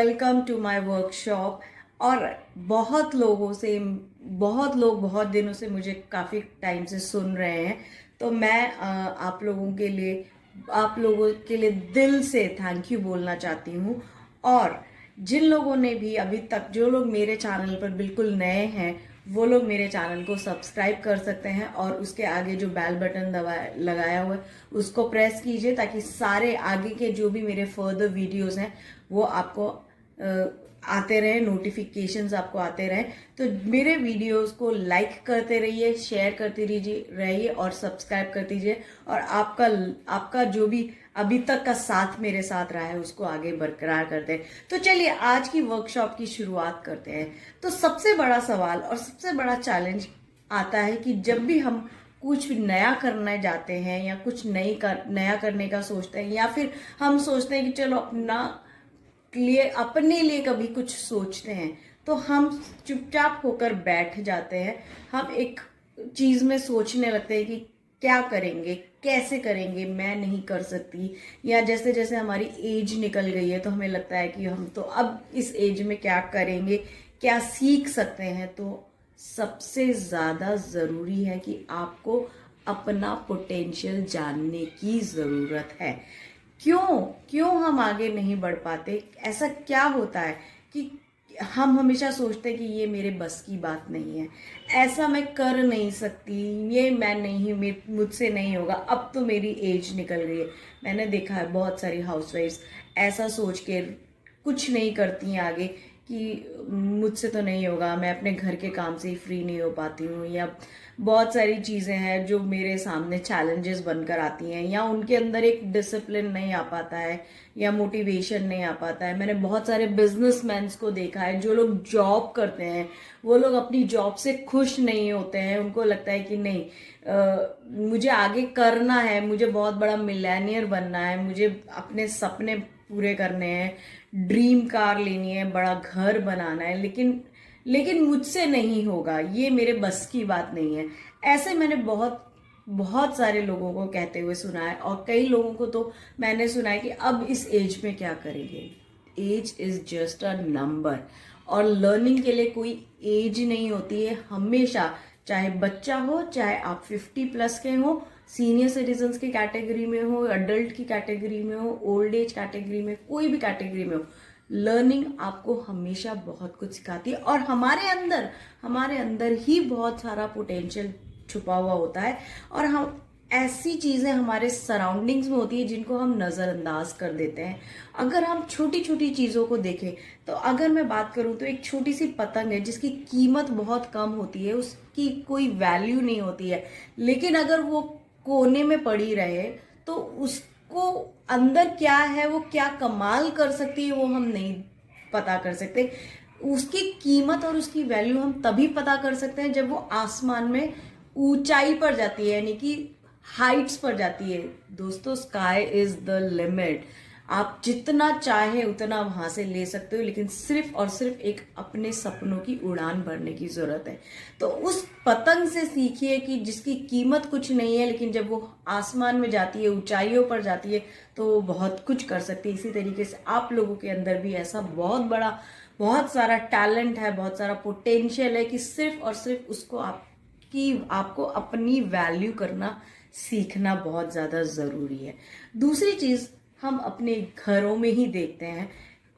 Welcome to my workshop. और बहुत लोग बहुत दिनों से मुझे काफ़ी टाइम से सुन रहे हैं। तो मैं आप लोगों के लिए दिल से थैंक यू बोलना चाहती हूँ। और जिन लोगों ने भी अभी तक, जो लोग मेरे चैनल पर बिल्कुल नए हैं, वो लोग मेरे चैनल को सब्सक्राइब कर सकते हैं और उसके आगे जो बेल बटन लगाया हुआ है उसको प्रेस कीजिए, ताकि सारे आगे के जो भी मेरे फर्दर वीडियोस हैं वो आपको आते रहे, नोटिफिकेशंस आपको आते रहे। तो मेरे वीडियोस को लाइक करते रहिए, शेयर करते रहिए और सब्सक्राइब कर दीजिए। और आपका जो भी अभी तक का साथ मेरे साथ रहा है उसको आगे बरकरार करते हैं। तो चलिए आज की वर्कशॉप की शुरुआत करते हैं। तो सबसे बड़ा सवाल और सबसे बड़ा चैलेंज आता है कि जब भी हम कुछ नया करने जाते हैं या कुछ नया करने का सोचते हैं, या फिर हम सोचते हैं कि चलो अपने लिए कभी कुछ सोचते हैं, तो हम चुपचाप होकर बैठ जाते हैं। हम एक चीज में सोचने लगते हैं कि क्या करेंगे, कैसे करेंगे, मैं नहीं कर सकती। या जैसे जैसे हमारी एज निकल गई है तो हमें लगता है कि हम तो अब इस एज में क्या करेंगे, क्या सीख सकते हैं। तो सबसे ज्यादा जरूरी है कि आपको अपना पोटेंशियल जानने की जरूरत है। क्यों क्यों हम आगे नहीं बढ़ पाते? ऐसा क्या होता है कि हम हमेशा सोचते हैं कि ये मेरे बस की बात नहीं है, ऐसा मैं कर नहीं सकती, ये मैं नहीं, मुझसे नहीं होगा, अब तो मेरी एज निकल गई है। मैंने देखा है बहुत सारी हाउसवाइफ्स ऐसा सोच के कुछ नहीं करती हैं आगे कि मुझसे तो नहीं होगा, मैं अपने घर के काम से ही फ्री नहीं हो पाती हूँ, या बहुत सारी चीज़ें हैं जो मेरे सामने चैलेंजेस बनकर आती हैं, या उनके अंदर एक डिसिप्लिन नहीं आ पाता है या मोटिवेशन नहीं आ पाता है। मैंने बहुत सारे बिजनेसमैन को देखा है, जो लोग जॉब करते हैं वो लोग अपनी जॉब से खुश नहीं होते हैं। उनको लगता है कि नहीं, मुझे आगे करना है, मुझे बहुत बड़ा मिलेनियर बनना है, मुझे अपने सपने पूरे करने हैं, ड्रीम कार लेनी है, बड़ा घर बनाना है, लेकिन मुझसे नहीं होगा, ये मेरे बस की बात नहीं है। ऐसे मैंने बहुत बहुत सारे लोगों को कहते हुए सुना है। और कई लोगों को तो मैंने सुना है कि अब इस एज में क्या करेंगे, age is just a number. और लर्निंग के लिए कोई एज नहीं होती है। हमेशा, चाहे बच्चा हो, चाहे आप 50+ के हो, सीनियर सिटीजन्स की कैटेगरी में हो, अडल्ट की कैटेगरी में हो, ओल्ड एज कैटेगरी में, कोई भी कैटेगरी में हो, लर्निंग आपको हमेशा बहुत कुछ सिखाती है। और हमारे अंदर ही बहुत सारा पोटेंशियल छुपा हुआ होता है। और हम ऐसी चीजें हमारे सराउंडिंग्स में होती है जिनको हम नजरअंदाज कर देते हैं। अगर हम छोटी छोटी चीजों को देखें, तो अगर मैं बात करूं तो एक छोटी सी पतंग है जिसकी कीमत बहुत कम होती है, उसकी कोई वैल्यू नहीं होती है, लेकिन अगर वो कोने में पड़ी रहे तो उसको अंदर क्या है, वो क्या कमाल कर सकती है, वो हम नहीं पता कर सकते। उसकी कीमत और उसकी वैल्यू हम तभी पता कर सकते हैं जब वो आसमान में ऊंचाई पर जाती है, यानी कि हाइट्स पर जाती है। दोस्तों, स्काई इज द लिमिट। आप जितना चाहे उतना वहां से ले सकते हो, लेकिन सिर्फ और सिर्फ एक अपने सपनों की उड़ान भरने की जरूरत है। तो उस पतंग से सीखिए कि जिसकी कीमत कुछ नहीं है, लेकिन जब वो आसमान में जाती है, ऊंचाइयों पर जाती है, तो वो बहुत कुछ कर सकती है। इसी तरीके से आप लोगों के अंदर भी ऐसा बहुत सारा टैलेंट है, बहुत सारा पोटेंशियल है कि सिर्फ और सिर्फ उसको आपको अपनी वैल्यू करना सीखना बहुत ज़्यादा ज़रूरी है। दूसरी चीज़ हम अपने घरों में ही देखते हैं।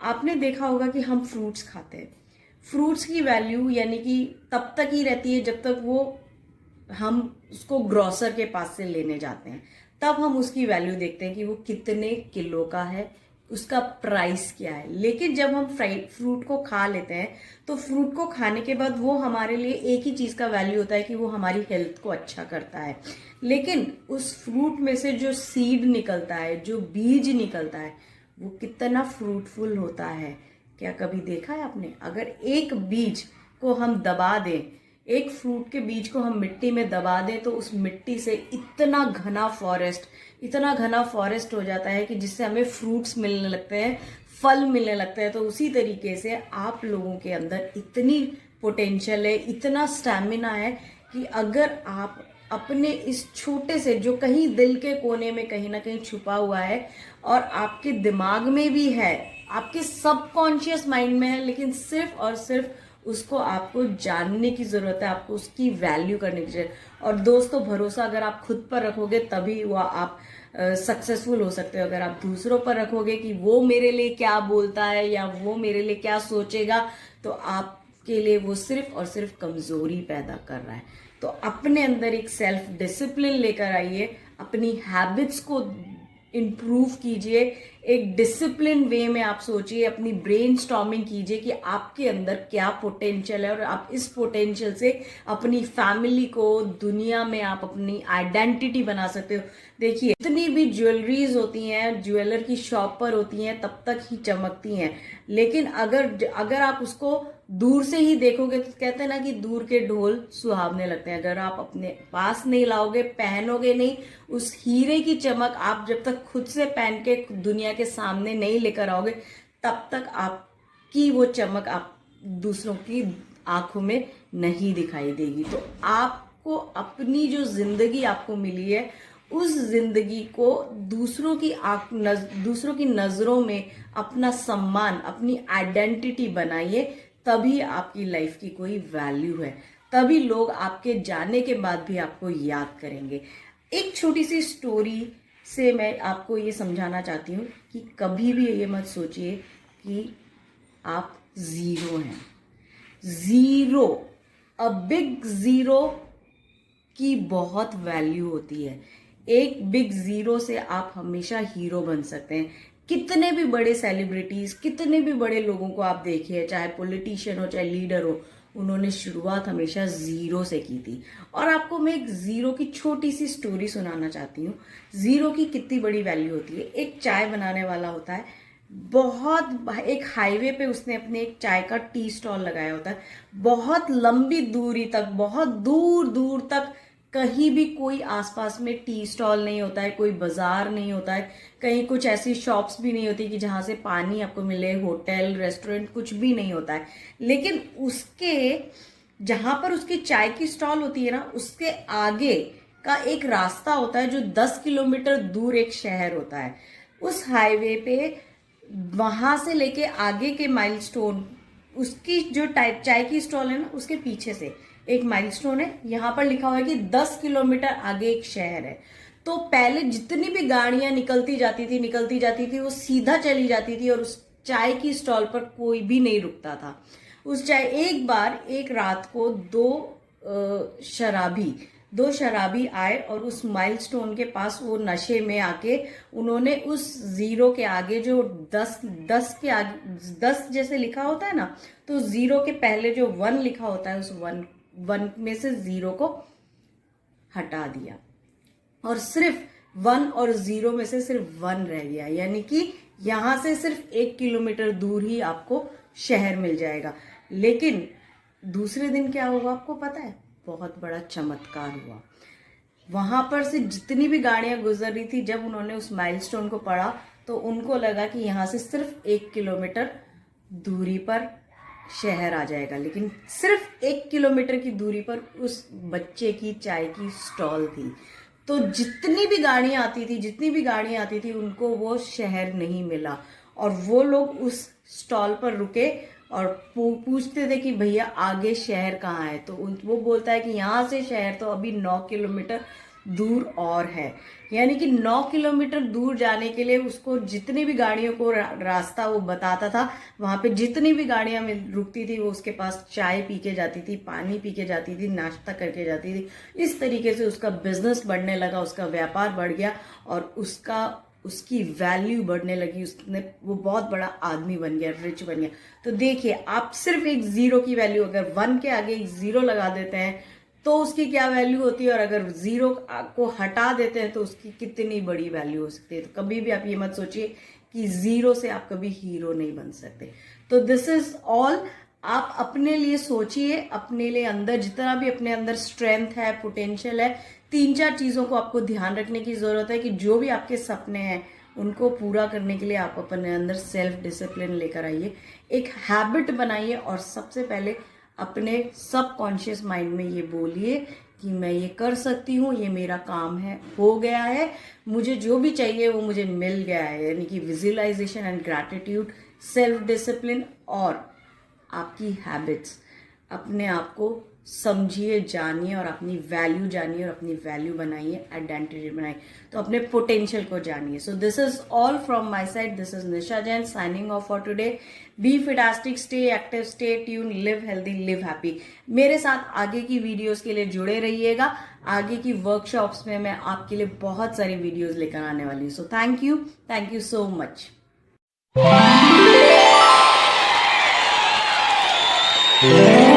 आपने देखा होगा कि हम फ्रूट्स खाते हैं। फ्रूट्स की वैल्यू यानी कि तब तक ही रहती है जब तक वो हम उसको ग्रोसर के पास से लेने जाते हैं, तब हम उसकी वैल्यू देखते हैं कि वो कितने किलो का है, उसका प्राइस क्या है। लेकिन जब हम फ्रूट को खा लेते हैं, तो फ्रूट को खाने के बाद वो हमारे लिए एक ही चीज का वैल्यू होता है कि वो हमारी हेल्थ को अच्छा करता है। लेकिन उस फ्रूट में से जो सीड निकलता है, जो बीज निकलता है, वो कितना फ्रूटफुल होता है, क्या कभी देखा है आपने? अगर एक बीज को हम दबा दें, एक फ्रूट के बीज को हम मिट्टी में दबा दें, तो उस मिट्टी से इतना घना फॉरेस्ट हो जाता है कि जिससे हमें फ्रूट्स मिलने लगते हैं, फल मिलने लगते हैं। तो उसी तरीके से आप लोगों के अंदर इतनी पोटेंशियल है, इतना स्टैमिना है कि अगर आप अपने इस छोटे से, जो कहीं दिल के कोने में कहीं ना कहीं छुपा हुआ है और आपके दिमाग में भी है, आपके सबकॉन्शियस माइंड में है, लेकिन सिर्फ और सिर्फ उसको आपको जानने की जरूरत है, आपको उसकी वैल्यू करने की जरूरत है। और दोस्तों, भरोसा अगर आप खुद पर रखोगे तभी वो आप सक्सेसफुल हो सकते हो। अगर आप दूसरों पर रखोगे कि वो मेरे लिए क्या बोलता है या वो मेरे लिए क्या सोचेगा, तो आपके लिए वो सिर्फ और सिर्फ कमजोरी पैदा कर रहा है। तो अपने अंदर एक सेल्फ डिसिप्लिन लेकर आइए, अपनी हैबिट्स को इम्प्रूव कीजिए, एक डिसिप्लिन वे में आप सोचिए, अपनी ब्रेन स्टॉर्मिंग कीजिए कि आपके अंदर क्या पोटेंशियल है और आप इस पोटेंशियल से अपनी फैमिली को, दुनिया में आप अपनी आइडेंटिटी बना सकते हो। देखिए, जितनी भी ज्वेलरीज होती हैं ज्वेलर की शॉप पर होती हैं तब तक ही चमकती हैं, लेकिन अगर आप उसको दूर से ही देखोगे तो कहते हैं ना कि दूर के ढोल सुहावने लगते हैं। अगर आप अपने पास नहीं लाओगे, पहनोगे नहीं, उस हीरे की चमक आप जब तक खुद से पहन के दुनिया के सामने नहीं लेकर आओगे, तब तक आपकी वो चमक आप दूसरों की आंखों में नहीं दिखाई देगी। तो आपको अपनी जो जिंदगी आपको मिली है, उस जिंदगी को दूसरों की नजरों में अपना सम्मान, अपनी आइडेंटिटी बनाइए, तभी आपकी लाइफ की कोई वैल्यू है, तभी लोग आपके जाने के बाद भी आपको याद करेंगे। एक छोटी सी स्टोरी से मैं आपको ये समझाना चाहती हूँ कि कभी भी ये मत सोचिए कि आप जीरो हैं। जीरो, अ बिग जीरो की बहुत वैल्यू होती है। एक बिग जीरो से आप हमेशा हीरो बन सकते हैं। कितने भी बड़े सेलिब्रिटीज, कितने भी बड़े लोगों को आप देखिए, चाहे पॉलिटिशियन हो चाहे लीडर हो, उन्होंने शुरुआत हमेशा जीरो से की थी। और आपको मैं एक जीरो की छोटी सी स्टोरी सुनाना चाहती हूँ। जीरो की कितनी बड़ी वैल्यू होती है। एक चाय बनाने वाला होता है, एक हाईवे पे उसने अपने एक चाय का टी स्टॉल लगाया होता है। बहुत लंबी दूरी तक, बहुत दूर दूर तक कहीं भी कोई आसपास में टी स्टॉल नहीं होता है, कोई बाजार नहीं होता है, कहीं कुछ ऐसी शॉप्स भी नहीं होती कि जहां से पानी आपको मिले, होटल रेस्टोरेंट कुछ भी नहीं होता है। लेकिन उसके जहां पर उसकी चाय की स्टॉल होती है ना, उसके आगे का एक रास्ता होता है जो 10 किलोमीटर दूर एक शहर होता है। उस हाईवे पे वहां से लेके आगे के माइलस्टोन, उसकी जो चाय की स्टॉल है ना, उसके पीछे से एक माइलस्टोन है, यहाँ पर लिखा हुआ है कि 10 किलोमीटर आगे एक शहर है। तो पहले जितनी भी गाड़ियां निकलती जाती थी वो सीधा चली जाती थी और उस चाय की स्टॉल पर कोई भी नहीं रुकता था। एक बार एक रात को दो शराबी आए और उस माइलस्टोन के पास वो नशे में आके उन्होंने उस जीरो के आगे जो 10 जैसे लिखा होता है ना, तो जीरो के पहले जो 1 लिखा होता है, उस वन में से जीरो को हटा दिया और सिर्फ 1 और 0 में से सिर्फ 1 रह गया। यानी कि यहां से सिर्फ 1 किलोमीटर दूर ही आपको शहर मिल जाएगा। लेकिन दूसरे दिन क्या होगा आपको पता है? बहुत बड़ा चमत्कार हुआ। वहां पर से जितनी भी गाड़ियां गुजर रही थी, जब उन्होंने उस माइलस्टोन को पढ़ा तो उनको लगा कि यहां से सिर्फ 1 किलोमीटर दूरी पर शहर आ जाएगा। लेकिन सिर्फ 1 किलोमीटर की दूरी पर उस बच्चे की चाय की स्टॉल थी। तो जितनी भी गाड़ियां आती थी उनको वो शहर नहीं मिला और वो लोग उस स्टॉल पर रुके और पूछते थे कि भैया आगे शहर कहाँ है। तो वो बोलता है कि यहाँ से शहर तो अभी 9 किलोमीटर दूर और है। यानी कि 9 किलोमीटर दूर जाने के लिए उसको जितनी भी गाड़ियों को रास्ता वो बताता था, वहां पे जितनी भी गाड़ियां रुकती थी वो उसके पास चाय पी के जाती थी, पानी पी के जाती थी, नाश्ता करके जाती थी। इस तरीके से उसका बिजनेस बढ़ने लगा, उसका व्यापार बढ़ गया और उसकी वैल्यू बढ़ने लगी। वो बहुत बड़ा आदमी बन गया, रिच बन गया। तो देखिए, आप सिर्फ एक जीरो की वैल्यू, अगर 1 के आगे एक जीरो लगा देते हैं तो उसकी क्या वैल्यू होती है, और अगर जीरो को हटा देते हैं तो उसकी कितनी बड़ी वैल्यू हो सकती है। तो कभी भी आप ये मत सोचिए कि जीरो से आप कभी हीरो नहीं बन सकते। तो दिस इज ऑल। आप अपने लिए सोचिए, अपने लिए अंदर जितना भी अपने अंदर स्ट्रेंथ है, पोटेंशियल है, 3-4 चीजों को आपको ध्यान रखने की जरूरत है कि जो भी आपके सपने हैं उनको पूरा करने के लिए आप अपने अंदर सेल्फ डिसिप्लिन लेकर आइए, एक हैबिट बनाइए और सबसे पहले अपने सबकॉन्शियस माइंड में ये बोलिए कि मैं ये कर सकती हूँ, ये मेरा काम है, हो गया है, मुझे जो भी चाहिए वो मुझे मिल गया है। यानी कि visualization and gratitude, self discipline और आपकी हैबिट्स, अपने आप को समझिए, जानिए और अपनी वैल्यू जानिए और अपनी वैल्यू बनाइए, आइडेंटिटी बनाइए, तो अपने पोटेंशियल को जानिए। So this is all from my side, this is Nisha Jain signing off for today. Be fittastic, stay active, stay tune, live healthy, live happy. मेरे साथ आगे की वीडियोस के लिए जुड़े रहिएगा। आगे की वर्कशॉप्स में मैं आपके लिए बहुत सारी वीडियोस लेकर आने वाली हूँ। So thank you so much. Yeah.